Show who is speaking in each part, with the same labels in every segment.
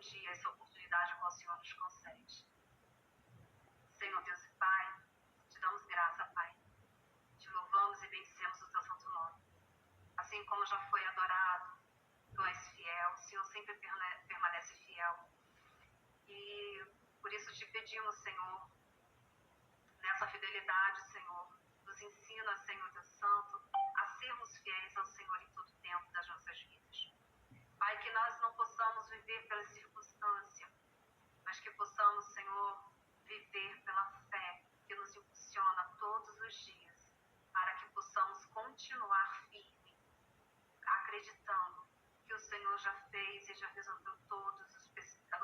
Speaker 1: dia essa oportunidade com o Senhor nos concede. Senhor Deus e Pai, te damos graça, Pai. Te louvamos e bendecemos o teu santo nome. Assim como já foi adorado, tu és fiel, o Senhor sempre permanece fiel. E por isso te pedimos, Senhor, nessa fidelidade, Senhor, nos ensina, Senhor Deus Santo, a sermos fiéis ao Senhor em todo o tempo das nossas vidas. Pai, que nós não possamos viver pela circunstância, mas que possamos, Senhor, viver pela fé que nos impulsiona todos os dias, para que possamos continuar firme, acreditando que o Senhor já fez e já resolveu todos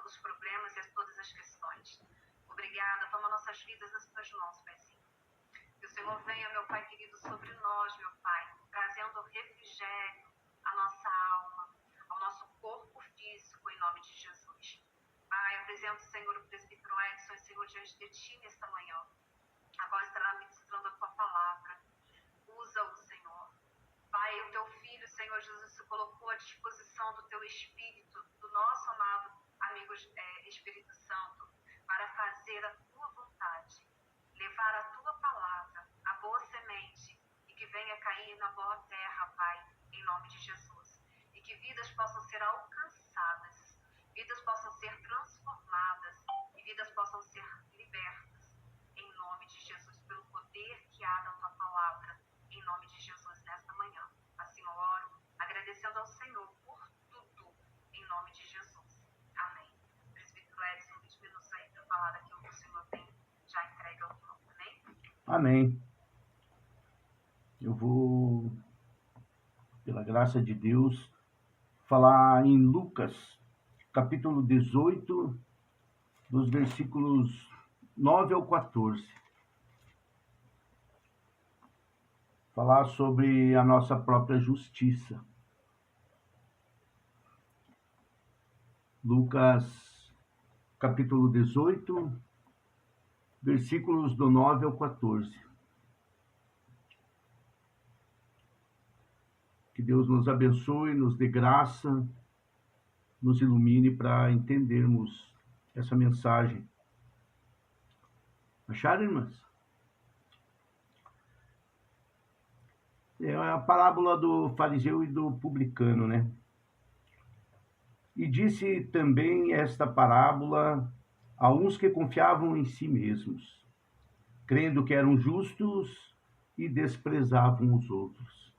Speaker 1: os problemas e todas as questões. Obrigada, toma nossas vidas nas tuas mãos, Paizinho. Que o Senhor venha, meu Pai querido, sobre nós, meu Pai, trazendo refrigério à nossa alma, ao nosso corpo físico, em nome de Jesus. Pai, apresento, Senhor, o presbítero Edson, Senhor, diante de Ti nesta manhã, a qual estará ministrando a Tua palavra. Usa-o, Senhor. Pai, o Teu Filho, Senhor Jesus, se colocou à disposição do Teu Espírito, do nosso amado amigo Espírito Santo, para fazer a Tua vontade, levar a Tua palavra, a boa semente, e que venha cair na boa terra, Pai, em nome de Jesus. E que vidas possam ser alcançadas, vidas possam ser transformadas e vidas possam ser libertas, em nome de Jesus, pelo poder que há na Tua palavra, em nome de Jesus, nesta manhã. Assim eu oro, agradecendo ao Senhor por tudo, em nome de Jesus. Amém. Presbítero Edson, 20 minutos aí para falar daquilo que o Senhor tem já entregue ao trono. Amém?
Speaker 2: Amém. Eu vou, pela graça de Deus, falar em Lucas, capítulo 18, dos versículos 9 ao 14. Falar sobre a nossa própria justiça. Lucas, capítulo 18, versículos do 9 ao 14. Que Deus nos abençoe, nos dê graça, nos ilumine para entendermos essa mensagem. Acharam, irmãs? É a parábola do fariseu e do publicano, né? E disse também esta parábola a uns que confiavam em si mesmos, crendo que eram justos e desprezavam os outros.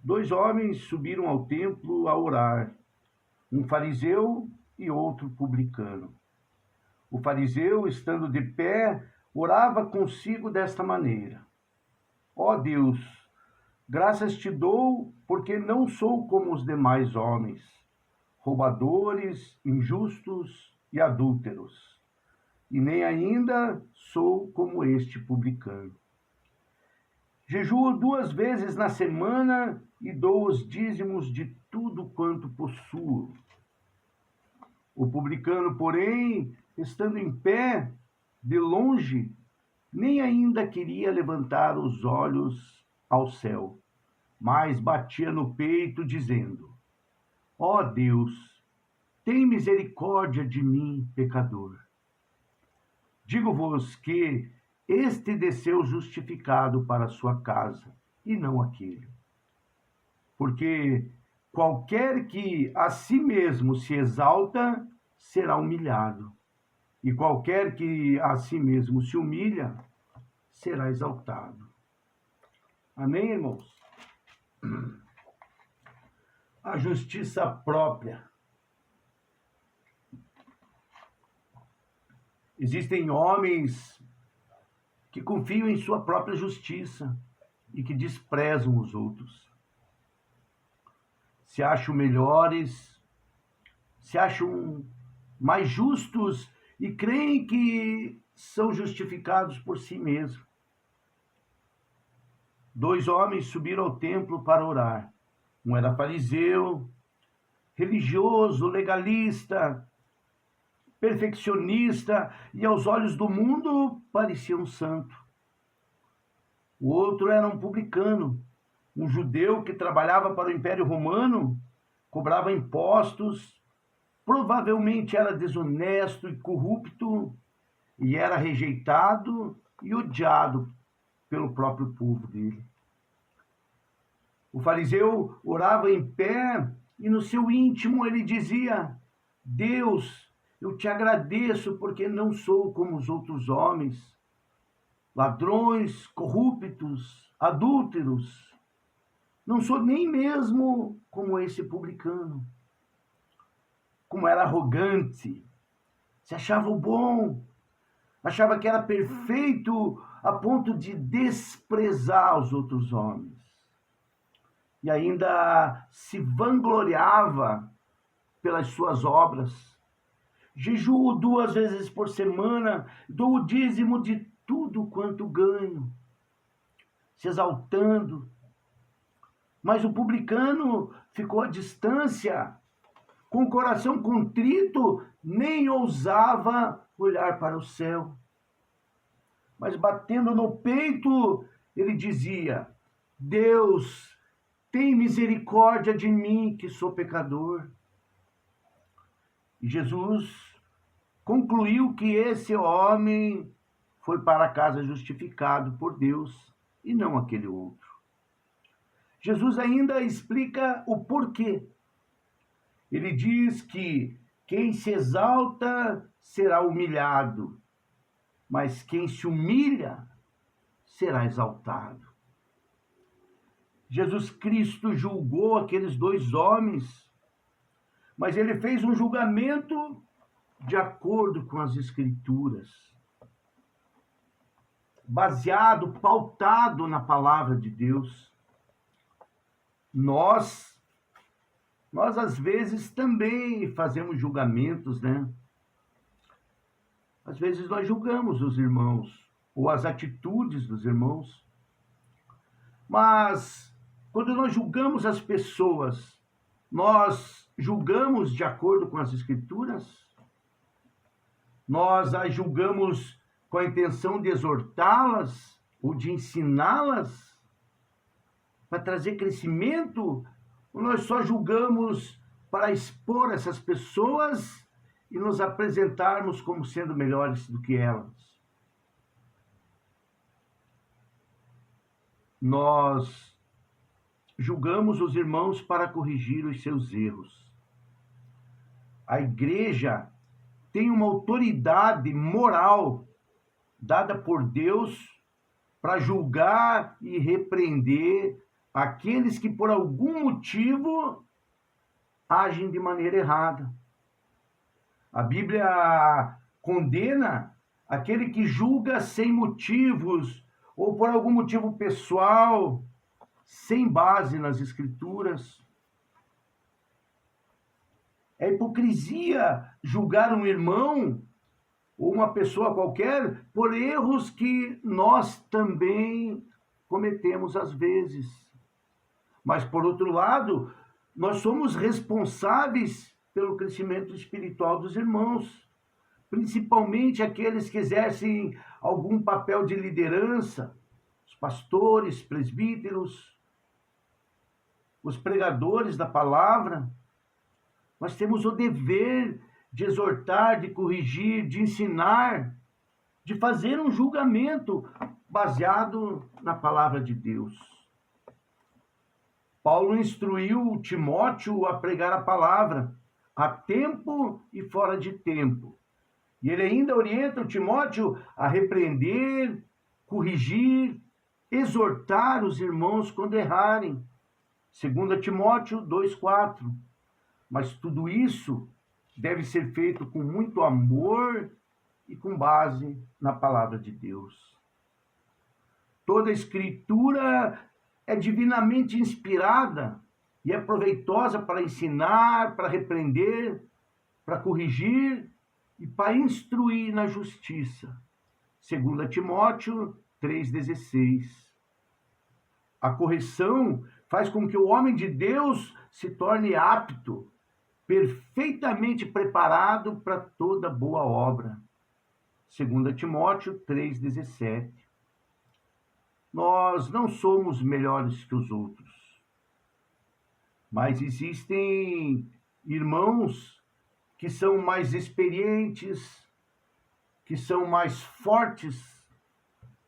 Speaker 2: 2 homens subiram ao templo a orar, um fariseu e outro publicano. O fariseu, estando de pé, orava consigo desta maneira: Ó Deus, graças te dou, porque não sou como os demais homens, roubadores, injustos e adúlteros, e nem ainda sou como este publicano. Jejuo 2 vezes na semana e dou os dízimos de tudo quanto possuo. O publicano, porém, estando em pé, de longe, nem ainda queria levantar os olhos ao céu, mas batia no peito, dizendo: Ó Deus, tem misericórdia de mim, pecador. Digo-vos que este desceu justificado para a sua casa, e não aquele. Porque qualquer que a si mesmo se exalta, será humilhado. E qualquer que a si mesmo se humilha, será exaltado. Amém, irmãos? A justiça própria. Existem homens que confiam em sua própria justiça e que desprezam os outros. Se acham melhores, se acham mais justos e creem que são justificados por si mesmos. 2 homens subiram ao templo para orar. Um era fariseu, religioso, legalista, perfeccionista e aos olhos do mundo parecia um santo. O outro era um publicano, um judeu que trabalhava para o Império Romano, cobrava impostos, provavelmente era desonesto e corrupto e era rejeitado e odiado pelo próprio povo dele. O fariseu orava em pé e no seu íntimo ele dizia: Deus, eu te agradeço porque não sou como os outros homens, ladrões, corruptos, adúlteros. Não sou nem mesmo como esse publicano. Como era arrogante, se achava o bom, achava que era perfeito a ponto de desprezar os outros homens. E ainda se vangloriava pelas suas obras. Jejuo 2 vezes por semana, dou o dízimo de tudo quanto ganho, se exaltando. Mas o publicano ficou à distância, com o coração contrito, nem ousava olhar para o céu. Mas batendo no peito, ele dizia: Deus, tem misericórdia de mim, que sou pecador. E Jesus concluiu que esse homem foi para casa justificado por Deus e não aquele outro. Jesus ainda explica o porquê. Ele diz que quem se exalta será humilhado, mas quem se humilha será exaltado. Jesus Cristo julgou aqueles dois homens, mas ele fez um julgamento de acordo com as Escrituras, baseado, pautado na palavra de Deus. Nós às vezes também fazemos julgamentos, né? Às vezes nós julgamos os irmãos, ou as atitudes dos irmãos. Mas quando nós julgamos as pessoas, nós julgamos de acordo com as Escrituras? Nós as julgamos com a intenção de exortá-las ou de ensiná-las para trazer crescimento? Ou nós só julgamos para expor essas pessoas e nos apresentarmos como sendo melhores do que elas? Nós julgamos os irmãos para corrigir os seus erros. A igreja tem uma autoridade moral dada por Deus para julgar e repreender aqueles que por algum motivo agem de maneira errada. A Bíblia condena aquele que julga sem motivos ou por algum motivo pessoal, sem base nas Escrituras. É hipocrisia julgar um irmão ou uma pessoa qualquer por erros que nós também cometemos às vezes. Mas, por outro lado, nós somos responsáveis pelo crescimento espiritual dos irmãos, principalmente aqueles que exercem algum papel de liderança, os pastores, presbíteros, os pregadores da palavra. Nós temos o dever de exortar, de corrigir, de ensinar, de fazer um julgamento baseado na palavra de Deus. Paulo instruiu Timóteo a pregar a palavra, a tempo e fora de tempo. E ele ainda orienta o Timóteo a repreender, corrigir, exortar os irmãos quando errarem. 2 Timóteo 2,4. Mas tudo isso deve ser feito com muito amor e com base na palavra de Deus. Toda a Escritura é divinamente inspirada e é proveitosa para ensinar, para repreender, para corrigir e para instruir na justiça. 2 Timóteo 3,16. A correção faz com que o homem de Deus se torne apto, perfeitamente preparado para toda boa obra. 2 Timóteo 3,17. Nós não somos melhores que os outros, mas existem irmãos que são mais experientes, que são mais fortes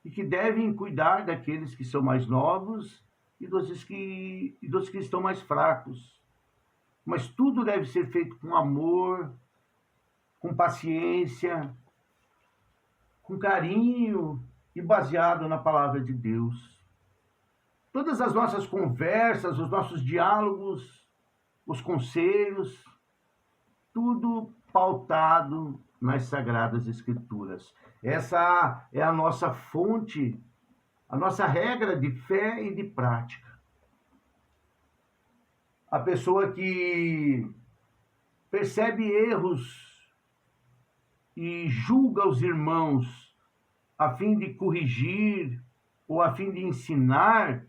Speaker 2: e que devem cuidar daqueles que são mais novos e dos que estão mais fracos. Mas tudo deve ser feito com amor, com paciência, com carinho e baseado na palavra de Deus. Todas as nossas conversas, os nossos diálogos, os conselhos, tudo pautado nas Sagradas Escrituras. Essa é a nossa fonte, a nossa regra de fé e de prática. A pessoa que percebe erros e julga os irmãos a fim de corrigir ou a fim de ensinar,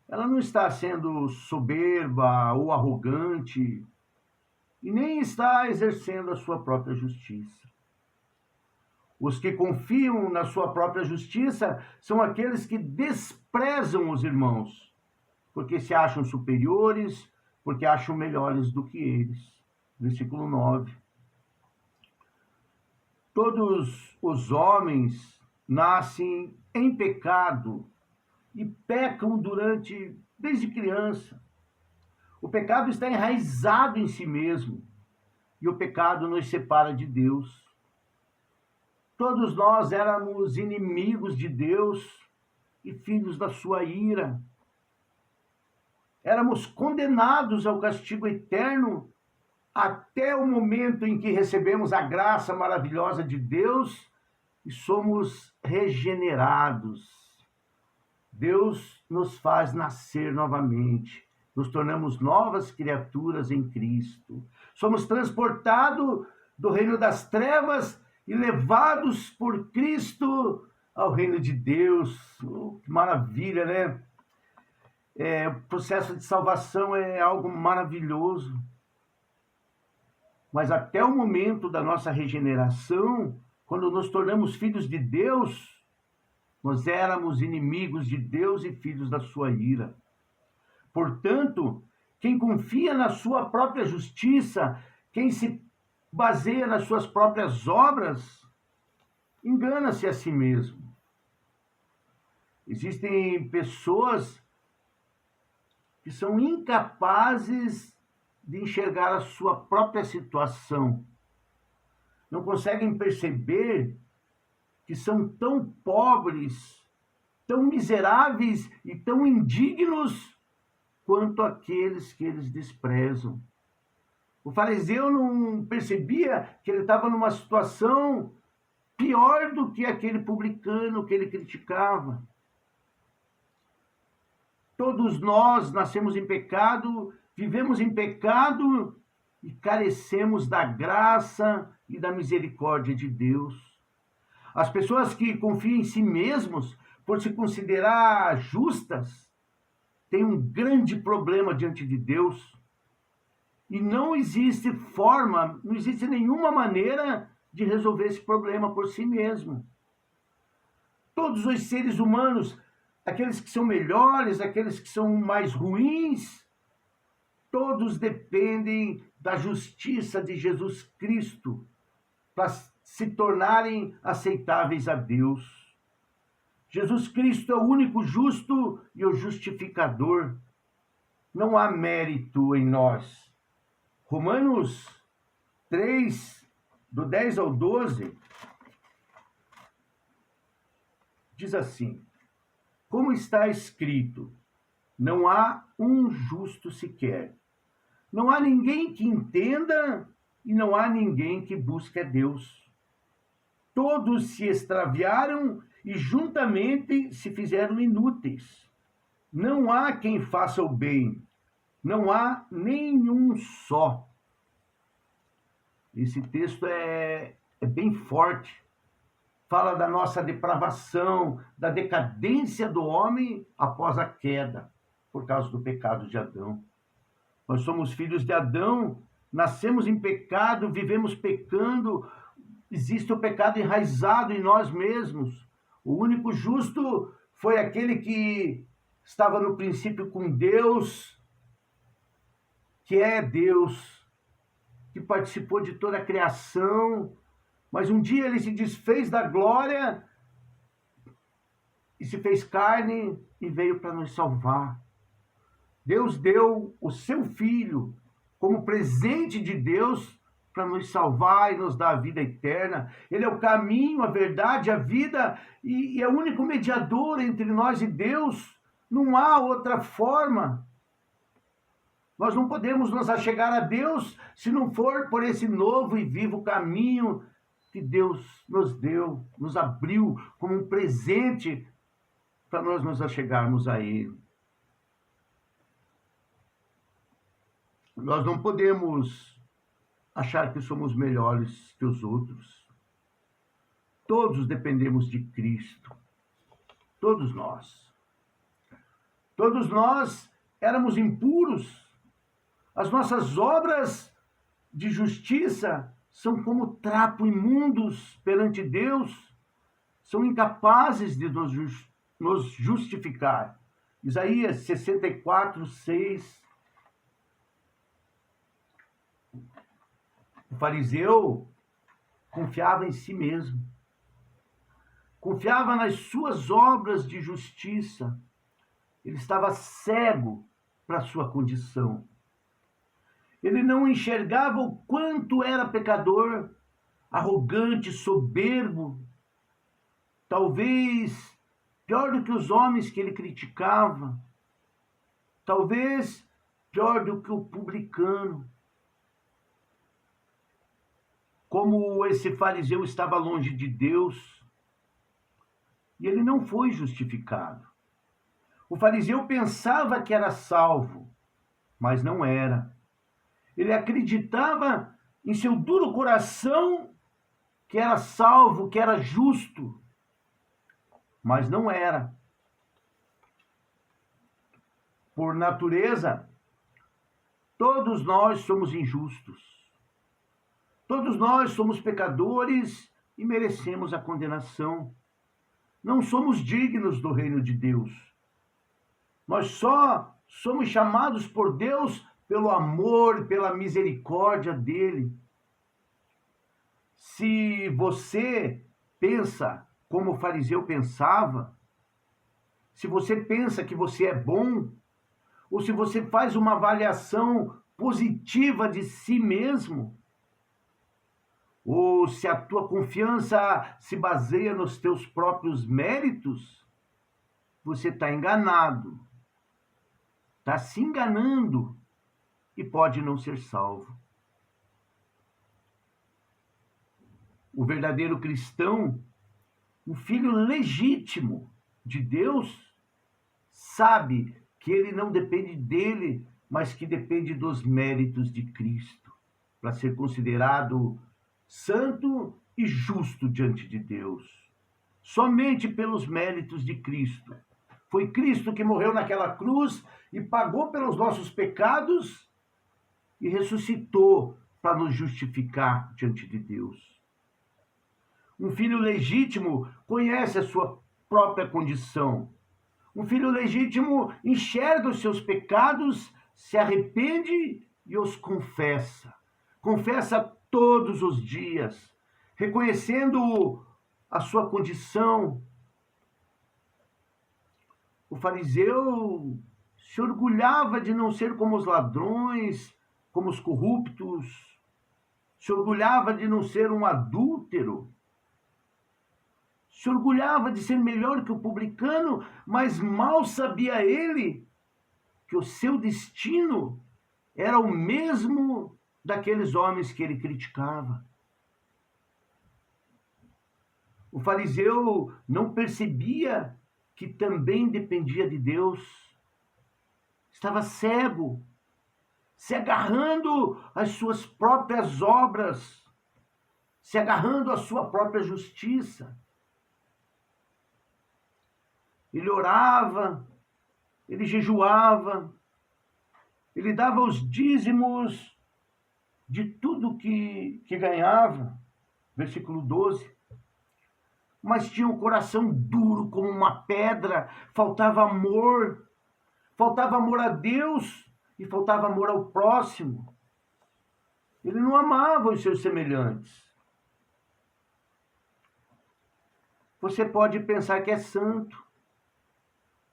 Speaker 2: ela não está sendo soberba ou arrogante e nem está exercendo a sua própria justiça. Os que confiam na sua própria justiça são aqueles que desprezam os irmãos, porque se acham superiores, porque acham melhores do que eles. Versículo 9. Todos os homens nascem em pecado e pecam desde criança. O pecado está enraizado em si mesmo e o pecado nos separa de Deus. Todos nós éramos inimigos de Deus e filhos da sua ira. Éramos condenados ao castigo eterno até o momento em que recebemos a graça maravilhosa de Deus e somos regenerados. Deus nos faz nascer novamente. Nos tornamos novas criaturas em Cristo. Somos transportados do reino das trevas e levados por Cristo ao reino de Deus. Que maravilha, né? O processo de salvação é algo maravilhoso. Mas até o momento da nossa regeneração, quando nos tornamos filhos de Deus, nós éramos inimigos de Deus e filhos da sua ira. Portanto, quem confia na sua própria justiça, quem se baseia nas suas próprias obras, engana-se a si mesmo. Existem pessoas que são incapazes de enxergar a sua própria situação. Não conseguem perceber que são tão pobres, tão miseráveis e tão indignos quanto aqueles que eles desprezam. O fariseu não percebia que ele estava numa situação pior do que aquele publicano que ele criticava. Todos nós nascemos em pecado, vivemos em pecado e carecemos da graça e da misericórdia de Deus. As pessoas que confiam em si mesmos por se considerar justas têm um grande problema diante de Deus. E não existe nenhuma maneira de resolver esse problema por si mesmo. Todos os seres humanos, aqueles que são melhores, aqueles que são mais ruins, todos dependem da justiça de Jesus Cristo para se tornarem aceitáveis a Deus. Jesus Cristo é o único justo e o justificador. Não há mérito em nós. Romanos 3, do 10 ao 12, diz assim: como está escrito, não há um justo sequer. Não há ninguém que entenda e não há ninguém que busque a Deus. Todos se extraviaram e juntamente se fizeram inúteis. Não há quem faça o bem, não há nenhum só. Esse texto é bem forte. Fala da nossa depravação, da decadência do homem após a queda, por causa do pecado de Adão. Nós somos filhos de Adão, nascemos em pecado, vivemos pecando, existe o pecado enraizado em nós mesmos. O único justo foi aquele que estava no princípio com Deus, que é Deus. que participou de toda a criação, mas um dia ele se desfez da glória e se fez carne e veio para nos salvar. Deus deu o seu Filho como presente de Deus para nos salvar e nos dar a vida eterna. Ele é o caminho, a verdade, a vida e é o único mediador entre nós e Deus. Não há outra forma. Nós não podemos nos achegar a Deus se não for por esse novo e vivo caminho que Deus nos deu, nos abriu como um presente para nós nos achegarmos a Ele. Nós não podemos achar que somos melhores que os outros. Todos dependemos de Cristo. Todos nós. Todos nós éramos impuros. As nossas obras de justiça são como trapo imundos perante Deus. São incapazes de nos justificar. Isaías 64, 6. O fariseu confiava em si mesmo. Confiava nas suas obras de justiça. Ele estava cego para a sua condição. Ele não enxergava o quanto era pecador, arrogante, soberbo, talvez pior do que os homens que ele criticava, talvez pior do que o publicano. Como esse fariseu estava longe de Deus, e ele não foi justificado. O fariseu pensava que era salvo, mas não era. Ele acreditava em seu duro coração que era salvo, que era justo, mas não era. Por natureza, todos nós somos injustos. Todos nós somos pecadores e merecemos a condenação. Não somos dignos do reino de Deus. Nós só somos chamados por Deus pelo amor, pela misericórdia dele. Se você pensa como o fariseu pensava, se você pensa que você é bom, ou se você faz uma avaliação positiva de si mesmo, ou se a tua confiança se baseia nos teus próprios méritos, você está enganado, está se enganando e pode não ser salvo. O verdadeiro cristão, o filho legítimo de Deus, sabe que ele não depende dele, mas que depende dos méritos de Cristo, para ser considerado santo e justo diante de Deus. Somente pelos méritos de Cristo. Foi Cristo que morreu naquela cruz e pagou pelos nossos pecados e ressuscitou para nos justificar diante de Deus. Um filho legítimo conhece a sua própria condição. Um filho legítimo enxerga os seus pecados, se arrepende e os confessa. Confessa todos os dias, reconhecendo a sua condição. O fariseu se orgulhava de não ser como os ladrões, como os corruptos, se orgulhava de não ser um adúltero, se orgulhava de ser melhor que o publicano, mas mal sabia ele que o seu destino era o mesmo daqueles homens que ele criticava. O fariseu não percebia que também dependia de Deus. Estava cego, se agarrando às suas próprias obras, se agarrando à sua própria justiça. Ele orava, ele jejuava, ele dava os dízimos de tudo que ganhava. Versículo 12. Mas tinha um coração duro como uma pedra, faltava amor a Deus e faltava amor ao próximo. Ele não amava os seus semelhantes. Você pode pensar que é santo.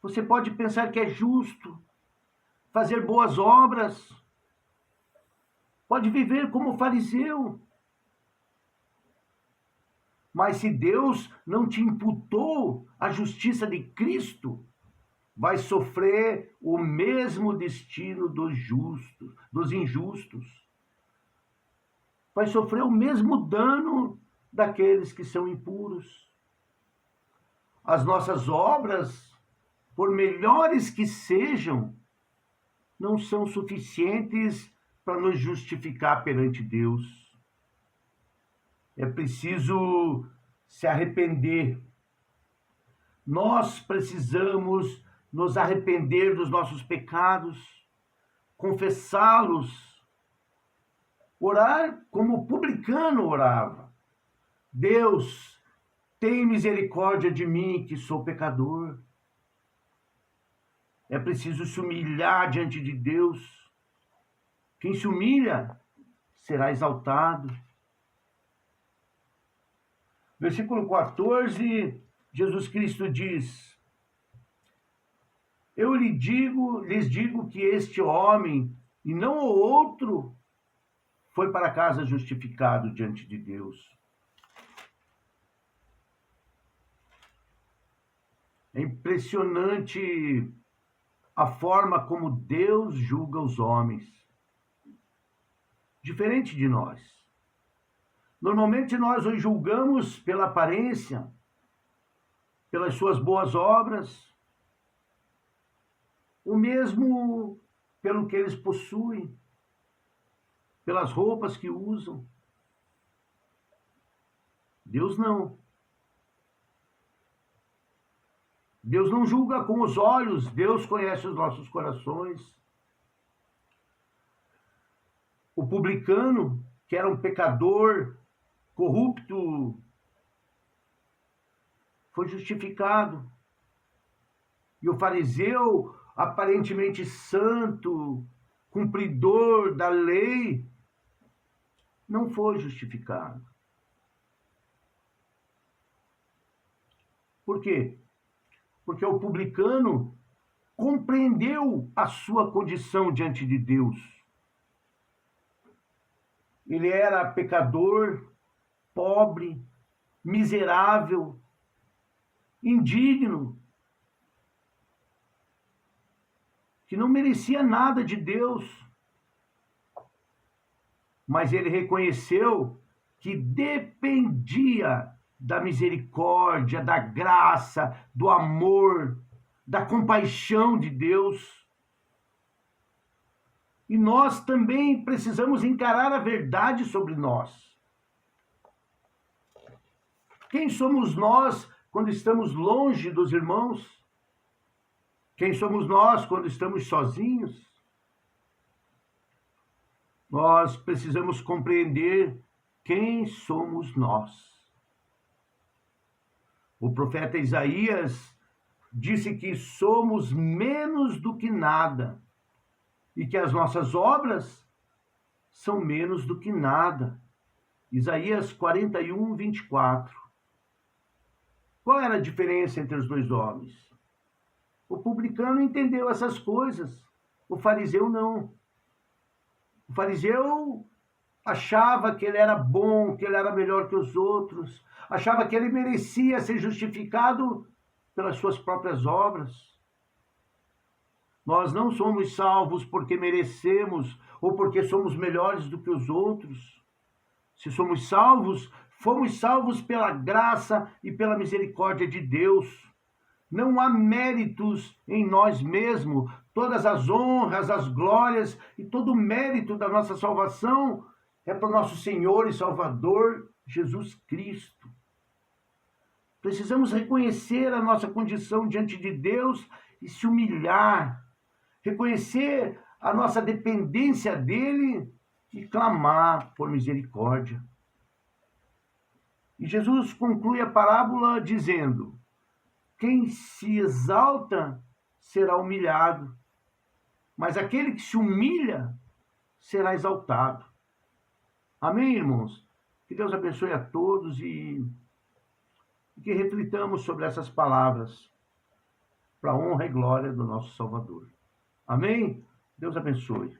Speaker 2: Você pode pensar que é justo. Fazer boas obras. Pode viver como fariseu. Mas se Deus não te imputou a justiça de Cristo, vai sofrer o mesmo destino dos justos, dos injustos. Vai sofrer o mesmo dano daqueles que são impuros. As nossas obras, por melhores que sejam, não são suficientes para nos justificar perante Deus. É preciso se arrepender. Nós precisamos nos arrepender dos nossos pecados, confessá-los, orar como o publicano orava. Deus, tem misericórdia de mim, que sou pecador. É preciso se humilhar diante de Deus. Quem se humilha será exaltado. Versículo 14, Jesus Cristo diz: eu lhes digo que este homem, e não o outro, foi para casa justificado diante de Deus. É impressionante a forma como Deus julga os homens. Diferente de nós. Normalmente nós os julgamos pela aparência, pelas suas boas obras, ou mesmo pelo que eles possuem, pelas roupas que usam. Deus não. Deus não julga com os olhos, Deus conhece os nossos corações. O publicano, que era um pecador, corrupto, foi justificado. E o fariseu, aparentemente santo, cumpridor da lei, não foi justificado. Por quê? Porque o publicano compreendeu a sua condição diante de Deus. Ele era pecador, pobre, miserável, indigno, que não merecia nada de Deus. Mas ele reconheceu que dependia da misericórdia, da graça, do amor, da compaixão de Deus. E nós também precisamos encarar a verdade sobre nós. Quem somos nós quando estamos longe dos irmãos? Quem somos nós quando estamos sozinhos? Nós precisamos compreender quem somos nós. O profeta Isaías disse que somos menos do que nada e que as nossas obras são menos do que nada. Isaías 41, 24. Qual era a diferença entre os dois homens? O publicano entendeu essas coisas, o fariseu não. O fariseu achava que ele era bom, que ele era melhor que os outros, achava que ele merecia ser justificado pelas suas próprias obras. Nós não somos salvos porque merecemos ou porque somos melhores do que os outros. Se somos salvos, fomos salvos pela graça e pela misericórdia de Deus. Não há méritos em nós mesmos. Todas as honras, as glórias e todo o mérito da nossa salvação é para o nosso Senhor e Salvador, Jesus Cristo. Precisamos reconhecer a nossa condição diante de Deus e se humilhar. Reconhecer a nossa dependência dele e clamar por misericórdia. E Jesus conclui a parábola dizendo: quem se exalta será humilhado, mas aquele que se humilha será exaltado. Amém, irmãos? Que Deus abençoe a todos e que reflitamos sobre essas palavras para a honra e glória do nosso Salvador. Amém? Deus abençoe.